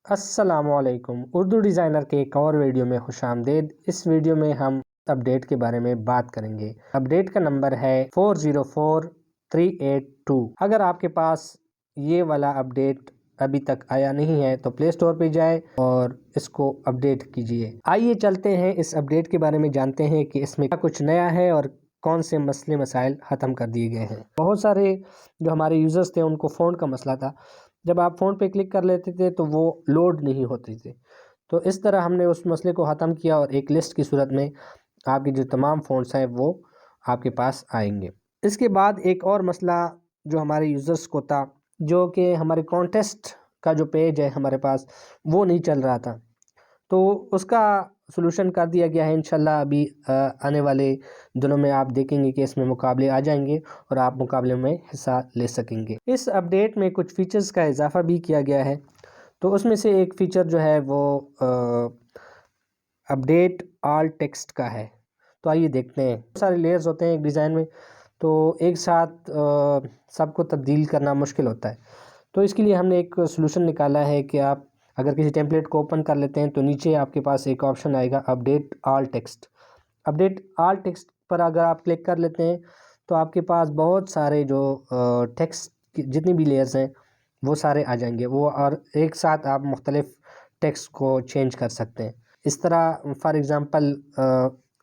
السلام علیکم، اردو ڈیزائنر کے ایک اور ویڈیو میں خوش آمدید۔ اس ویڈیو میں ہم اپڈیٹ کے بارے میں بات کریں گے۔ اپڈیٹ کا نمبر ہے 404382۔ اگر آپ کے پاس یہ والا اپڈیٹ ابھی تک آیا نہیں ہے تو پلے سٹور پہ جائے اور اس کو اپڈیٹ کیجئے۔ آئیے چلتے ہیں اس اپڈیٹ کے بارے میں جانتے ہیں کہ اس میں کیا کچھ نیا ہے اور کون سے مسئلے مسائل ختم کر دیے گئے ہیں۔ بہت سارے جو ہمارے یوزرز تھے ان کو فون کا مسئلہ تھا، جب آپ فون پہ کلک کر لیتے تھے تو وہ لوڈ نہیں ہوتی تھے، تو اس طرح ہم نے اس مسئلے کو ختم کیا اور ایک لسٹ کی صورت میں آپ کے جو تمام فونٹس ہیں وہ آپ کے پاس آئیں گے۔ اس کے بعد ایک اور مسئلہ جو ہمارے یوزرز کو تھا، جو کہ ہمارے کانٹیسٹ کا جو پیج ہے ہمارے پاس وہ نہیں چل رہا تھا، تو اس کا سلوشن کر دیا گیا ہے۔ انشاءاللہ ابھی آنے والے دنوں میں آپ دیکھیں گے کہ اس میں مقابلے آ جائیں گے اور آپ مقابلے میں حصہ لے سکیں گے۔ اس اپڈیٹ میں کچھ فیچرز کا اضافہ بھی کیا گیا ہے، تو اس میں سے ایک فیچر جو ہے وہ اپڈیٹ آل ٹیکسٹ کا ہے۔ تو آئیے دیکھتے ہیں۔ بہت سارے لیئرز ہوتے ہیں ایک ڈیزائن میں، تو ایک ساتھ سب کو تبدیل کرنا مشکل ہوتا ہے، تو اس کے لیے ہم نے ایک سلوشن نکالا ہے کہ آپ اگر کسی ٹیمپلیٹ کو اوپن کر لیتے ہیں تو نیچے آپ کے پاس ایک آپشن آئے گا update all text. Update all text پر اگر آپ کلک کر لیتے ہیں تو آپ کے پاس بہت سارے جو ٹیکسٹ جتنی بھی لیئرز ہیں وہ سارے آ جائیں گے، وہ اور ایک ساتھ آپ مختلف ٹیکسٹ کو چینج کر سکتے ہیں۔ اس طرح for example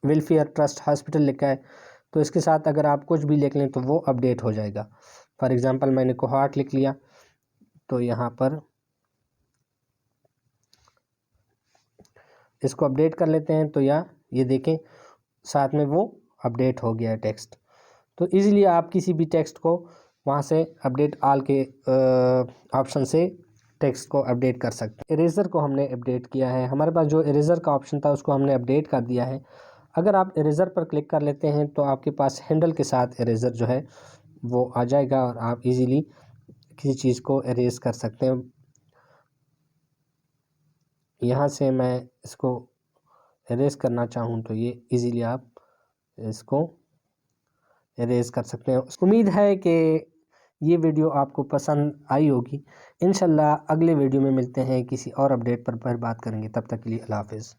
welfare trust hospital لکھا ہے، تو اس کے ساتھ اگر آپ کچھ بھی لکھ لیں تو وہ اپڈیٹ ہو جائے گا۔ فار ایگزامپل میں نے کوہارٹ لکھ لیا، تو یہاں پر اس کو اپڈیٹ کر لیتے ہیں، تو یہ دیکھیں ساتھ میں وہ اپڈیٹ ہو گیا ہے ٹیکسٹ۔ تو ایزیلی آپ کسی بھی ٹیکسٹ کو وہاں سے اپڈیٹ آل کے آپشن سے ٹیکسٹ کو اپڈیٹ کر سکتے ہیں۔ اریزر کو ہم نے اپڈیٹ کیا ہے، ہمارے پاس جو اریزر کا آپشن تھا اس کو ہم نے اپڈیٹ کر دیا ہے۔ اگر آپ اریزر پر کلک کر لیتے ہیں تو آپ کے پاس ہینڈل کے ساتھ اریزر جو ہے وہ آ جائے گا اور آپ ایزیلی کسی چیز کو اریز کر سکتے ہیں۔ یہاں سے میں اس کو اریز کرنا چاہوں تو یہ ایزیلی آپ اس کو اریز کر سکتے ہیں۔ امید ہے کہ یہ ویڈیو آپ کو پسند آئی ہوگی۔ انشاءاللہ اگلے ویڈیو میں ملتے ہیں، کسی اور اپڈیٹ پر بات کریں گے۔ تب تک کے لیے اللہ حافظ۔